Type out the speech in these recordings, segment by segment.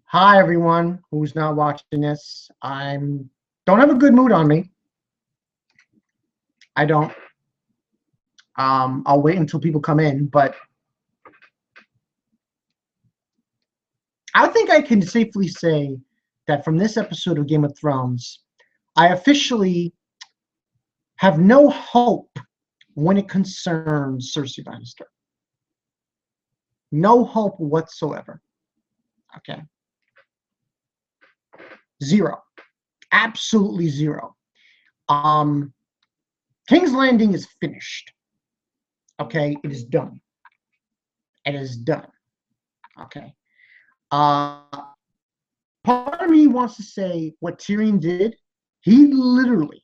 Hi everyone who's not watching this. Don't have a good mood on me. I don't. I'll wait until people come in, but I think I can safely say that from this episode of Game of Thrones, I officially have no hope when it concerns Cersei Lannister. No hope whatsoever. Okay. Zero. Absolutely zero. King's Landing is finished. Okay, it is done. It is done. Okay. Uh, Part of me wants to say what Tyrion did. He literally,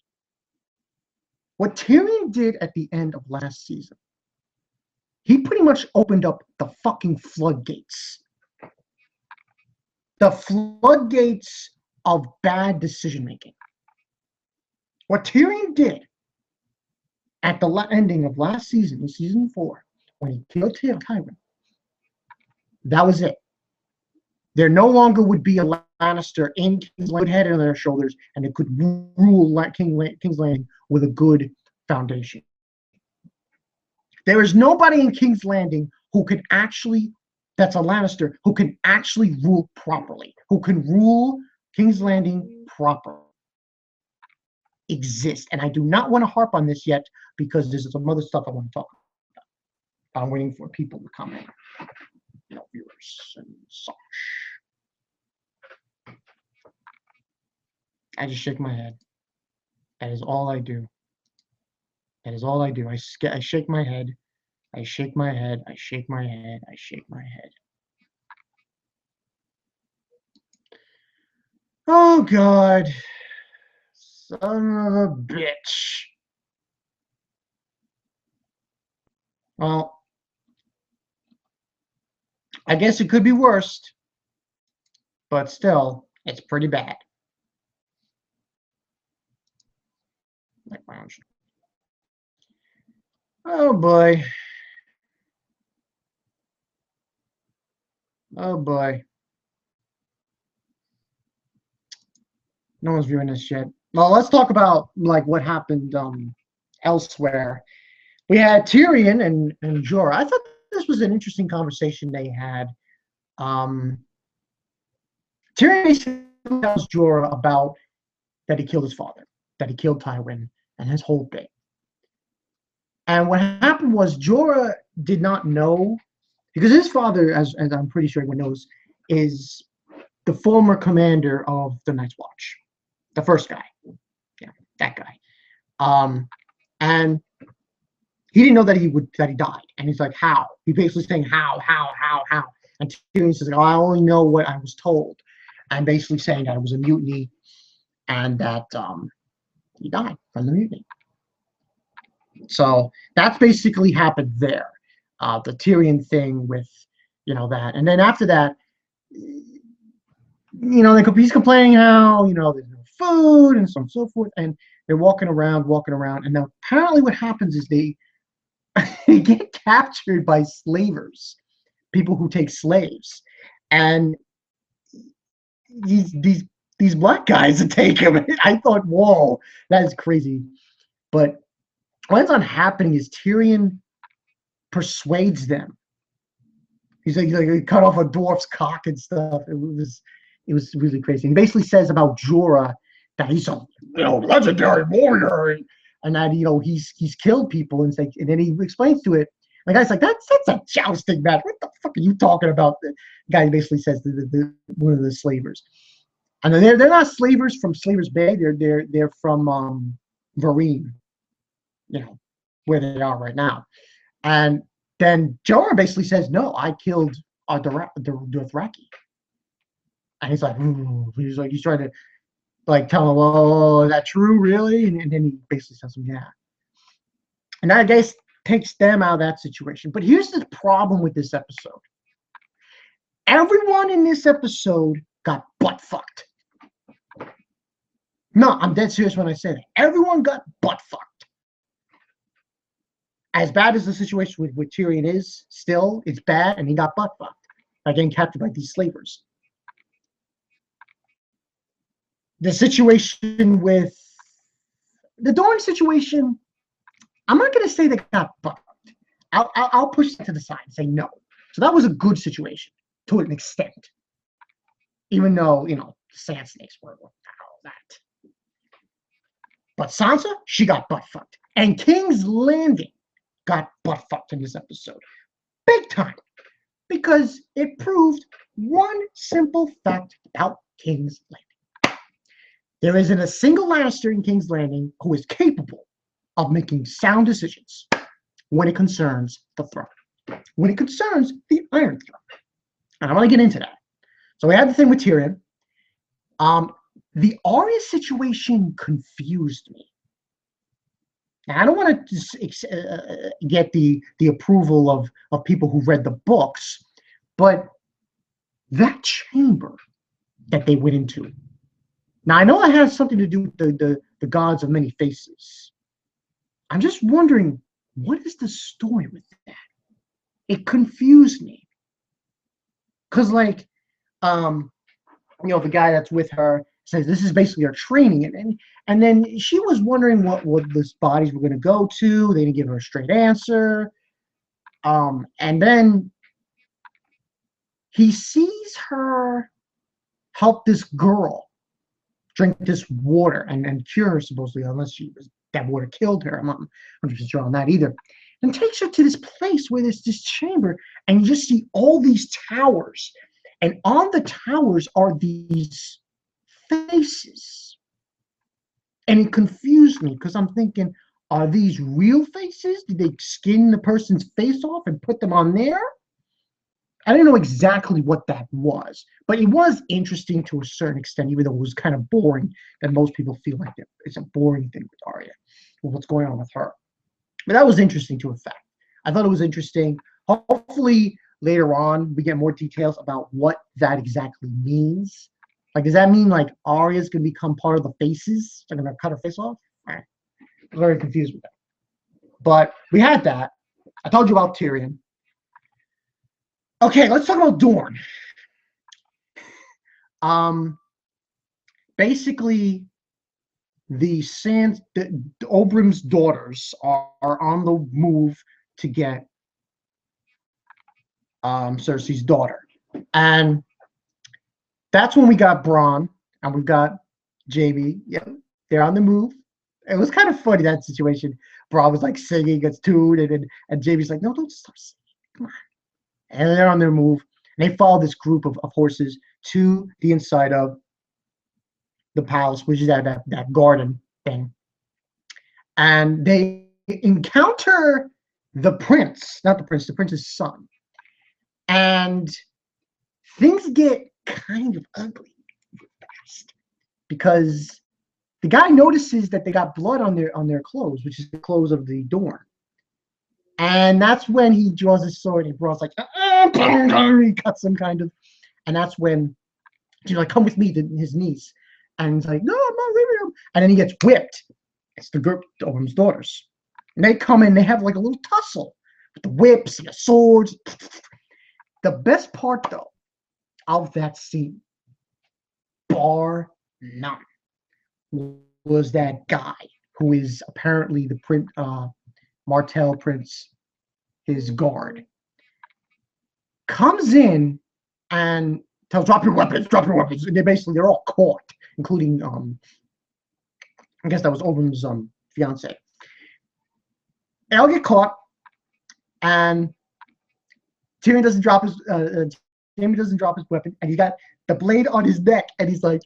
what Tyrion did at the end of last season, he pretty much opened up the fucking floodgates. The floodgates of bad decision making. What Tyrion did at the ending of last season, in season 4, when he killed Tywin, that was it. There no longer would be a Lannister in King's Landing head on their shoulders, and it could rule King's Landing with a good foundation. There is nobody in King's Landing who can actually, that's a Lannister, who can actually rule properly, who can rule King's Landing properly. Exist. And I do not want to harp on this yet because there's some other stuff I want to talk about. I'm waiting for people to come in. Viewers and such. I just shake my head. That is all I do. That is all I do. I shake my head. I shake my head. I shake my head. I shake my head. Oh, God. Son of a bitch. Well, I guess it could be worse, but still, it's pretty bad. Oh boy. Oh boy. No one's viewing this yet. Well, let's talk about like what happened elsewhere. We had Tyrion and Jorah. I thought this was an interesting conversation they had. Tyrion basically tells Jorah about that he killed his father, that he killed Tywin, and his whole thing. And what happened was Jorah did not know, because his father, as I'm pretty sure everyone knows, is the former commander of the Night's Watch, the first guy. Yeah, that guy. And he didn't know that he died. And he's like, how? He's basically saying, how? And Tyrion says, oh, I only know what I was told. And basically saying that it was a mutiny and that he died from the mutiny. So that's basically happened there. The Tyrion thing with, that. And then after that, he's complaining how, there's no food and so on and so forth. And they're walking around. And now apparently what happens is they get captured by slavers, people who take slaves. And these black guys that take them. I thought, whoa, that is crazy. But what ends up happening is Tyrion persuades them. He's like he cut off a dwarf's cock and stuff. It was really crazy. He basically says about Jorah that he's a legendary warrior, and that he's killed people, and then he explains to it. The guy's like, that's a jousting match. What the fuck are you talking about? The guy basically says to one of the slavers, and they're not slavers from Slavers Bay. They're from Varine, where they are right now. And then Jorah basically says, no, I killed Dothraki. And he's like, he's trying to tell him, oh, is that true, really? And then he basically says, yeah. And that, I guess, takes them out of that situation. But here's the problem with this episode. Everyone in this episode got butt fucked. No, I'm dead serious when I say that. Everyone got butt fucked. As bad as the situation with Tyrion is, still, it's bad, and he got butt fucked by getting captured by these slavers. the situation with the Dorne situation, I'm not going to say they got fucked. I'll push that to the side and say no. So that was a good situation to an extent, even though sand snakes were what the hell that. But Sansa, she got butt fucked, and King's Landing got butt fucked in this episode, big time, because it proved one simple fact about King's Landing. There isn't a single Lannister in King's Landing who is capable of making sound decisions when it concerns the throne, when it concerns the Iron Throne. And I want to get into that. So we had the thing with Tyrion. The Arya situation confused me. Now, I don't want to get the approval of people who read the books, but that chamber that they went into. Now, I know it has something to do with the gods of many faces. I'm just wondering, what is the story with that? It confused me. Because, like, the guy that's with her says this is basically her training. And then she was wondering what these bodies were going to go to. They didn't give her a straight answer. And then he sees her help this girl drink this water and cure her, supposedly, unless that water killed her. I'm not 100% sure on that either. And takes her to this place where there's this chamber, and you just see all these towers. And on the towers are these faces. And it confused me because I'm thinking, are these real faces? Did they skin the person's face off and put them on there? I didn't know exactly what that was, but it was interesting to a certain extent, even though it was kind of boring, that most people feel like it's a boring thing with Arya, with what's going on with her. But that was interesting to a fact. I thought it was interesting. Hopefully, later on, we get more details about what that exactly means. Like, does that mean, like, Arya's going to become part of the faces? They're going to cut her face off? All right. I'm very confused with that. But we had that. I told you about Tyrion. Okay, let's talk about Dorne. Basically, the Oberyn's daughters are on the move to get Cersei's daughter. And that's when we got Bronn and we've got Jaime. Yeah, they're on the move. It was kind of funny, that situation. Bronn was like singing, gets tuned, and Jaime's like, no, don't stop singing. Come on. And they're on their move. And they follow this group of horses to the inside of the palace, which is that garden thing. And they encounter the prince, not the prince, the prince's son. And things get kind of ugly fast because the guy notices that they got blood on their clothes, which is the clothes of the Dorne. And that's when he draws his sword and Bronn's like, he cuts him kind of. And that's when she's like, come with me to his niece. And he's like, no, I'm not leaving him. And then he gets whipped. It's the group of Owen's daughters. And they come in, they have like a little tussle with the whips and the swords. The best part, though, of that scene, bar none, was that guy who is apparently the Martell Prince, his guard, comes in and tells, drop your weapons. And they're all caught, including, I guess that was Oberyn's fiance. They all get caught, and Tyrion doesn't drop his weapon, and he's got the blade on his neck, and he's like,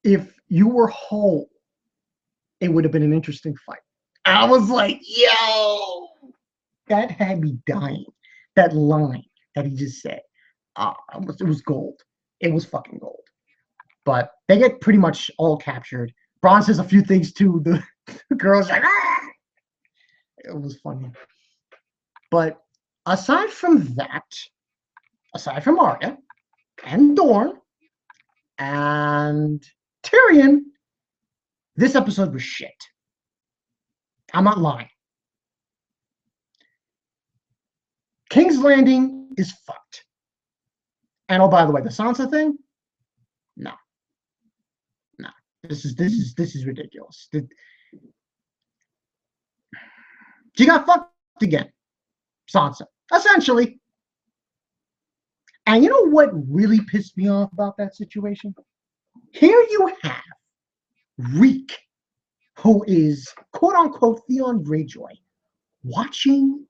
if you were whole, it would have been an interesting fight. I was like, yo, that had me dying. That line that he just said, it was gold. It was fucking gold. But they get pretty much all captured. Bronn says a few things to the girls, like, ah! It was funny. But aside from that, aside from Arya and Dorne and Tyrion, this episode was shit. I'm not lying. King's Landing is fucked. And oh, by the way, the Sansa thing? No. This is ridiculous. She got fucked again, Sansa, essentially. And you know what really pissed me off about that situation? Here you have Reek, who is quote unquote Theon Greyjoy, watching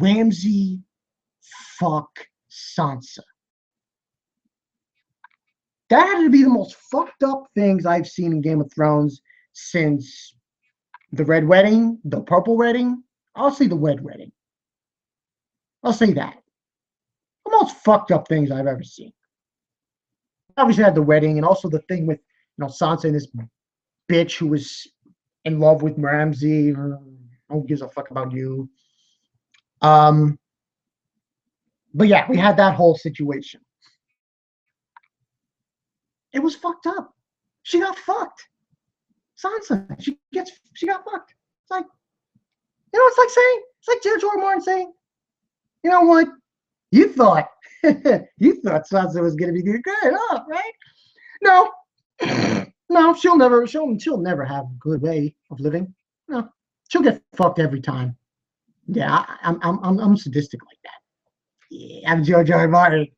Ramsay fuck Sansa. That had to be the most fucked up things I've seen in Game of Thrones since the Red Wedding, the Purple Wedding. I'll say the Red Wedding. I'll say that. The most fucked up things I've ever seen. Obviously had the wedding and also the thing with Sansa and this bitch who was in love with Ramsay. Who gives a fuck about you? But yeah, we had that whole situation. It was fucked up. She got fucked. Sansa, she got fucked. It's like, it's like George R. R. Martin saying, you know what? You thought Sansa was gonna be good, huh? Right? No, no, she'll never have a good way of living. No, she'll get fucked every time. Yeah, I'm sadistic like that. Yeah, I'm George R. R. Martin.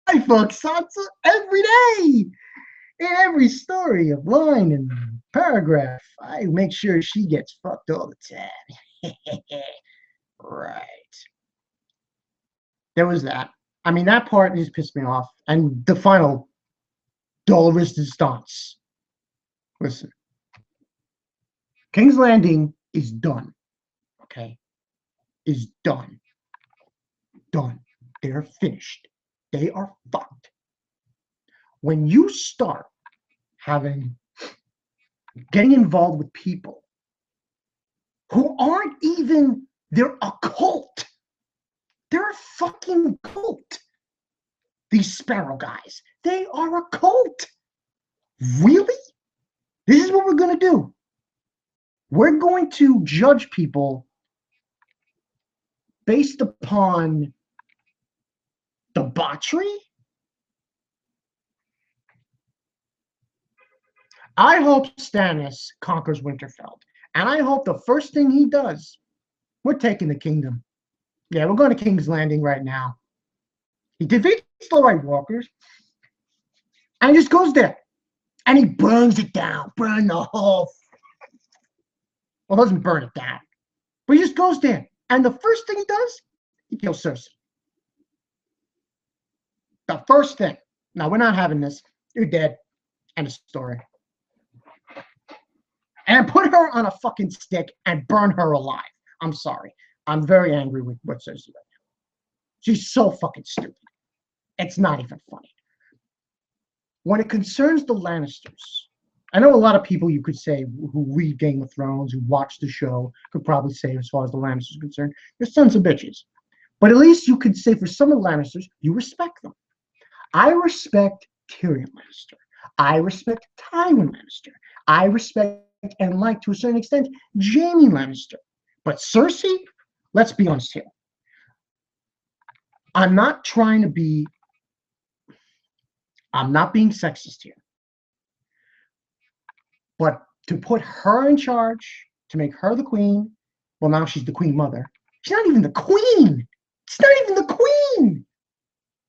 I fuck Sansa every day. In every story of line and paragraph, I make sure she gets fucked all the time. Right. There was that. I mean, that part just pissed me off. And the final Dolores stance. Listen, King's Landing is done. Okay? Is done. Done. They're finished. They are fucked. When you start getting involved with people who aren't even, they're a cult. They're a fucking cult. These Sparrow guys, they are a cult. Really? This is what we're going to do. We're going to judge people based upon debauchery? I hope Stannis conquers Winterfell. And I hope the first thing he does, we're taking the kingdom. Yeah, we're going to King's Landing right now. He defeats the White Walkers. And he just goes there. And he burns it down. Burn the whole. Well, doesn't burn it down. But he just goes there. And the first thing he does, he kills Cersei. The first thing. Now, we're not having this. You're dead. End of story. And put her on a fucking stick and burn her alive. I'm sorry. I'm very angry with what Cersei right now. She's so fucking stupid. It's not even funny. When it concerns the Lannisters, I know a lot of people you could say who read Game of Thrones, who watch the show, could probably say as far as the Lannisters are concerned, they're sons of bitches. But at least you could say for some of the Lannisters, you respect them. I respect Tyrion Lannister. I respect Tywin Lannister. I respect and like, to a certain extent, Jaime Lannister. But Cersei, let's be honest here. I'm not being sexist here. But to put her in charge, to make her the queen, well, now she's the queen mother. She's not even the queen. She's not even the queen.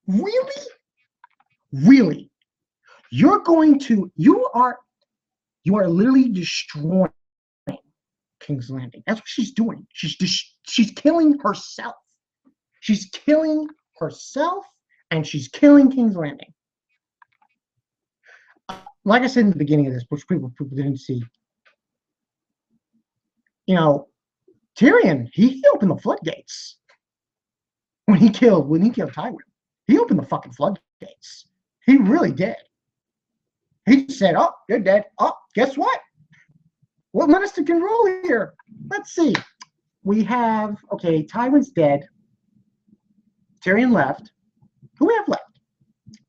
Really? Really? You are literally destroying King's Landing. That's what she's doing. She's killing herself. She's killing herself, and she's killing King's Landing. Like I said in the beginning of this, which people didn't see, Tyrion, he opened the floodgates when he killed Tywin. He opened the fucking floodgates. He really did. He said, "Oh, you're dead. Oh, guess what? What minister can rule here? Let's see. We have, Tywin's dead. Tyrion left. Who we have left?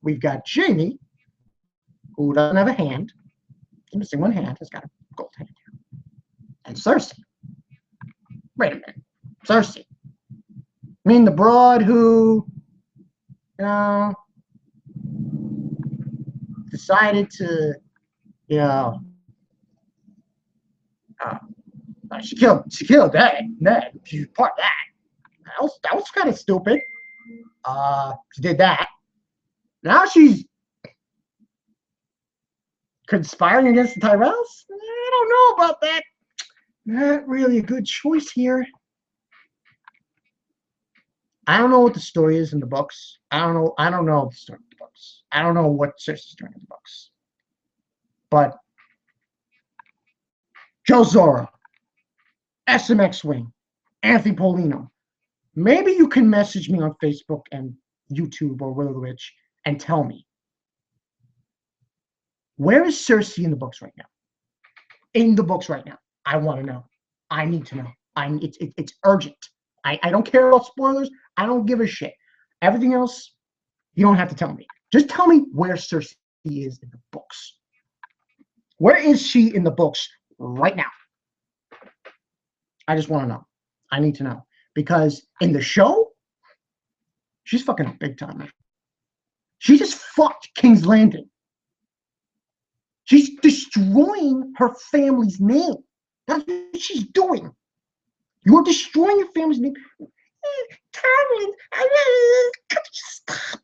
We've got Jaime, who doesn't have a hand. He's missing one hand. He's got a gold hand here. And Cersei. Wait a minute. Cersei. I mean the broad who, decided to Yeah. Uh, she killed Ned. She's part of that. That was kind of stupid. She did that. Now she's conspiring against the Tyrells? I don't know about that. Not really a good choice here. I don't know what the story is in the books. I don't know. I don't know the story in the books. I don't know what Cersei's doing in the books. But Joe Zora, SMX Wing, Anthony Polino. Maybe you can message me on Facebook and YouTube or Will of the Witch and tell me, where is Cersei in the books right now? In the books right now. I want to know. I need to know. It's urgent. I don't care about spoilers. I don't give a shit. Everything else, you don't have to tell me. Just tell me where Cersei is in the books. Where is she in the books right now? I just want to know. I need to know. Because in the show, she's fucking a big timer. She just fucked King's Landing. She's destroying her family's name. That's what she's doing. You're destroying your family's name. Carolyn, stop.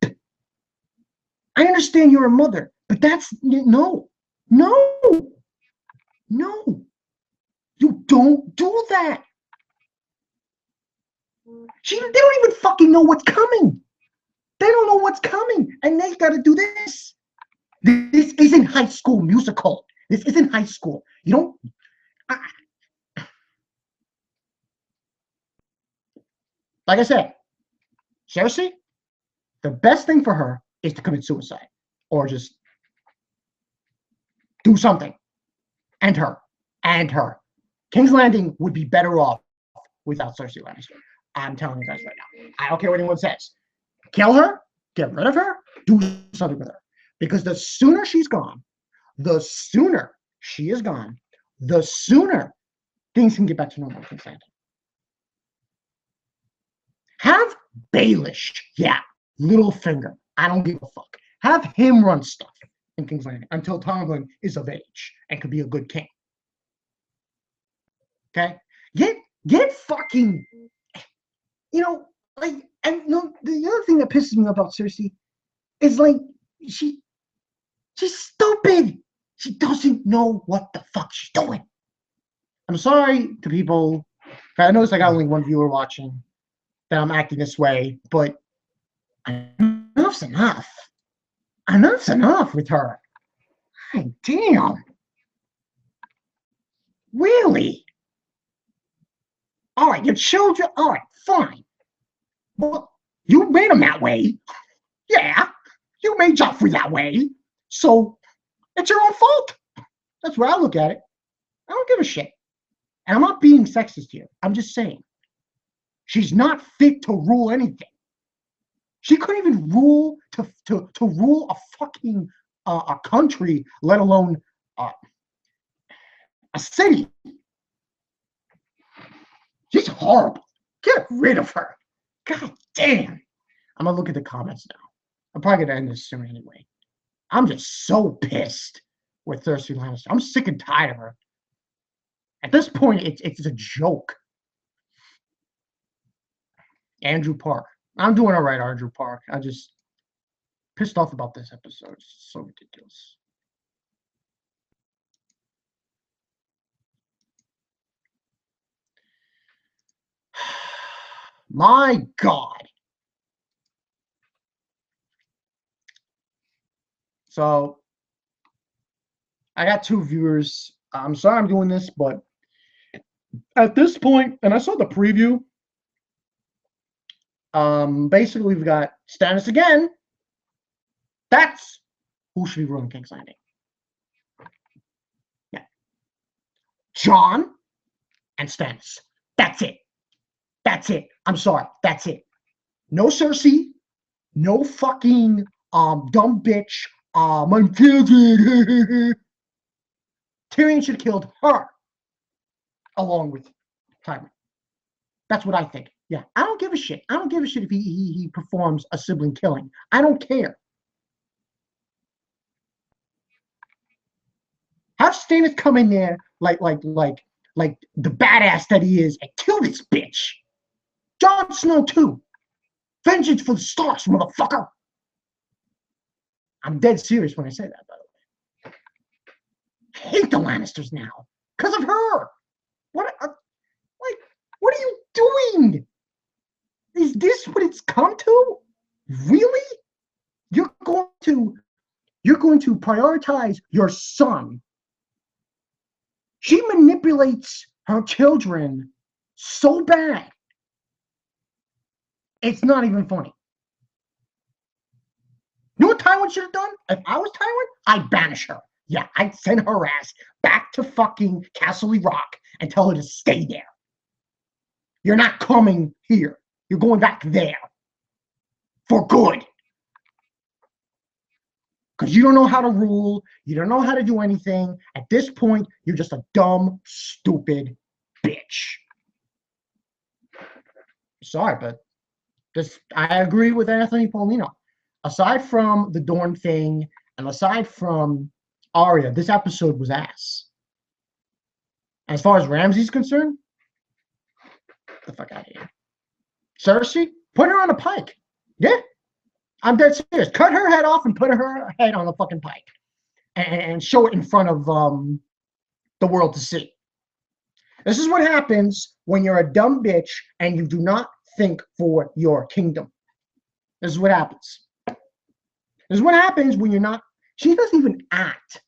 I understand you're a mother, but that's no. You don't do that. They don't even fucking know what's coming. They don't know what's coming, and they got to do this. This isn't High School Musical. This isn't high school. You don't. Like I said, Cersei, the best thing for her is to commit suicide or just do something. And her. King's Landing would be better off without Cersei Lannister. I'm telling you guys right now. I don't care what anyone says. Kill her, get rid of her, do something with her. Because the sooner she's gone, the sooner she is gone, the sooner things can get back to normal in King's Landing. Have Baelish, yeah, Littlefinger, I don't give a fuck. Have him run stuff in King's Landing until Tomlin is of age and could be a good king. Okay? Get fucking, like, and no, the other thing that pisses me about Cersei is like she's stupid. She doesn't know what the fuck she's doing. I'm sorry to people. I noticed I got only one viewer watching that I'm acting this way, but enough's enough. Enough's enough with her. God damn. Really? All right, your children, all right, fine. Well, you made them that way. Yeah, you made Joffrey that way. So it's your own fault. That's where I look at it. I don't give a shit. And I'm not being sexist here. I'm just saying. She's not fit to rule anything. She couldn't even rule to rule a fucking a country, let alone a city. She's horrible. Get rid of her. God damn. I'm gonna look at the comments now. I'm probably gonna end this soon anyway. I'm just so pissed with Cersei Lannister. I'm sick and tired of her. At this point, it's a joke. Andrew Park. I'm doing all right, Andrew Park. I just pissed off about this episode. It's so ridiculous. My God. So I got 2 viewers. I'm sorry I'm doing this, but at this point, and I saw the preview. Basically, we've got Stannis again. That's who should be ruling King's Landing. Yeah. Jon and Stannis. That's it. That's it. I'm sorry. That's it. No Cersei. No fucking dumb bitch. I'm Tyrion. Tyrion should have killed her along with Tywin. That's what I think. Yeah, I don't give a shit. I don't give a shit if he performs a sibling killing. I don't care. Have Stannis come in there like the badass that he is and kill this bitch. Jon Snow too. Vengeance for the Starks, motherfucker. I'm dead serious when I say that, by the way. I hate the Lannisters now because of her. What are you doing? Is this what it's come to? Really? You're going to prioritize your son. She manipulates her children so bad. It's not even funny. You know what Tywin should have done? If I was Tywin, I'd banish her. Yeah, I'd send her ass back to fucking Castle Rock and tell her to stay there. You're not coming here. You're going back there. For good. Because you don't know how to rule. You don't know how to do anything. At this point, you're just a dumb, stupid bitch. Sorry, but I agree with Anthony Paulino. Aside from the Dorne thing, and aside from Arya, this episode was ass. As far as Ramsay's concerned, get the fuck out of here. Cersei, put her on a pike. Yeah, I'm dead serious. Cut her head off and put her head on a fucking pike, and show it in front of the world to see. This is what happens when you're a dumb bitch and you do not think for your kingdom. This is what happens. This is what happens when you're not. She doesn't even act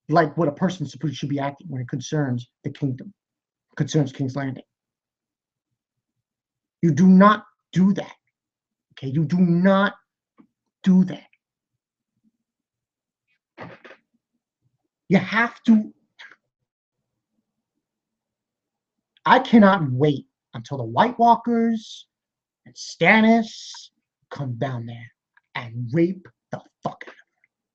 like what a person should be acting when it concerns the kingdom, concerns King's Landing. You do not do that. Okay, you do not do that. You have to. I cannot wait until the White Walkers and Stannis come down there and rape the fuck out of her.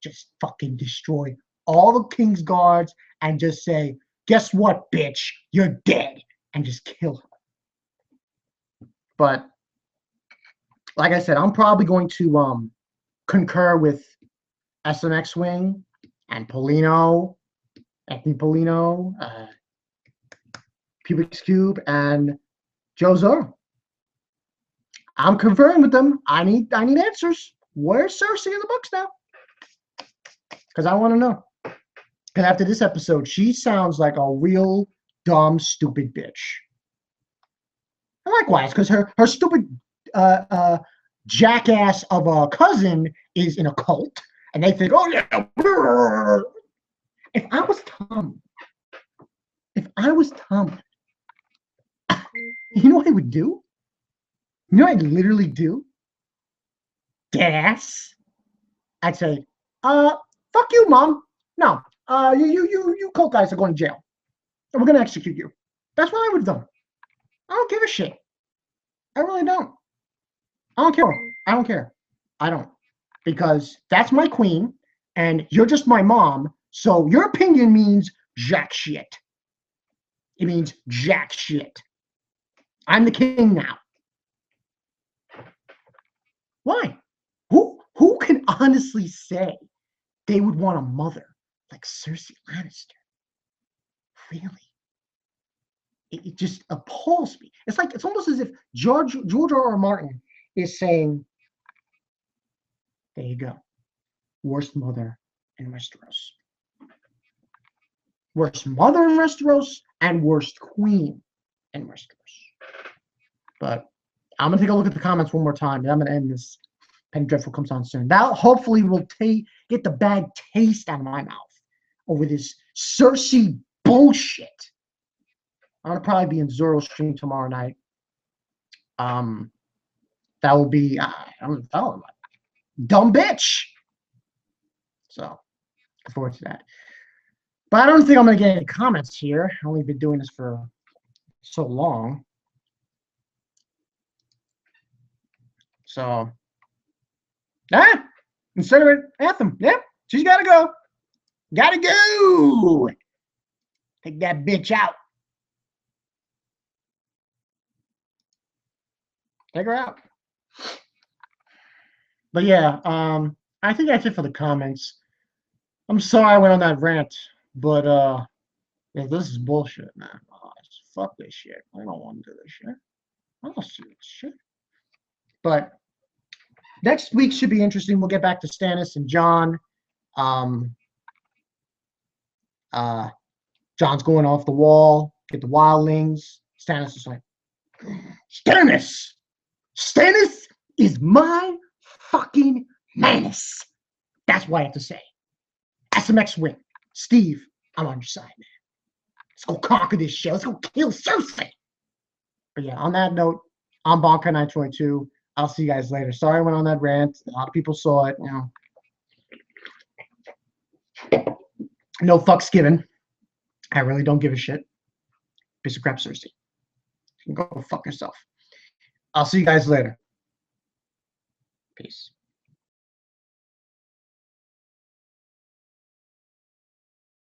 Just fucking destroy all the King's Guards and just say, guess what, bitch? You're dead. And just kill her. But like I said, I'm probably going to concur with SMX Wing and Polino, Anthony Polino, Pubix Cube, and Joe Zorro. I'm conferring with them. I need answers. Where's Cersei in the books now? Because I want to know. Because after this episode, she sounds like a real dumb, stupid bitch. And likewise, because her stupid jackass of a cousin is in a cult, and they think, oh yeah. If I was Tom, you know what I would do? You know what I'd literally do? Deadass. I'd say, fuck you, Mom. No, you cult guys are going to jail. And we're going to execute you. That's what I would have done. I don't give a shit. I really don't. I don't care. I don't care. I don't. Because that's my queen, and you're just my mom, so your opinion means jack shit. It means jack shit. I'm the king now. Why? Who can honestly say they would want a mother like Cersei Lannister? Really? It just appalls me. It's almost as if George R.R. Martin is saying, there you go. Worst mother in Westeros. Worst mother in Westeros and worst queen in Westeros. But I'm going to take a look at the comments one more time, and I'm going to end this. Penny Dreadful comes on soon. That hopefully will get the bad taste out of my mouth over this Cersei bullshit. I'm going to probably be in Zoro's stream tomorrow night. That will be, I'm telling you, dumb bitch. So, look forward to that. But I don't think I'm going to get any comments here. I've only been doing this for so long. So, instead of an anthem. Yep, she's got to go. Got to go. Take that bitch out. Take her out. But yeah, I think that's it for the comments. I'm sorry I went on that rant, but yeah, this is bullshit, man. Fuck this shit. I don't want to do this shit. I don't see this shit. But next week should be interesting. We'll get back to Stannis and Jon. Um, uh, Jon's going off the wall. Get the wildlings. Stannis is like, Stannis! Stannis is my fucking menace. That's what I have to say. SMX win. Steve, I'm on your side, man. Let's go conquer this shit. Let's go kill Cersei. But yeah, on that note, I'm Bonka 922. I'll see you guys later. Sorry I went on that rant. A lot of people saw it. No fucks given. I really don't give a shit. Piece of crap, Cersei. You can go fuck yourself. I'll see you guys later. Peace.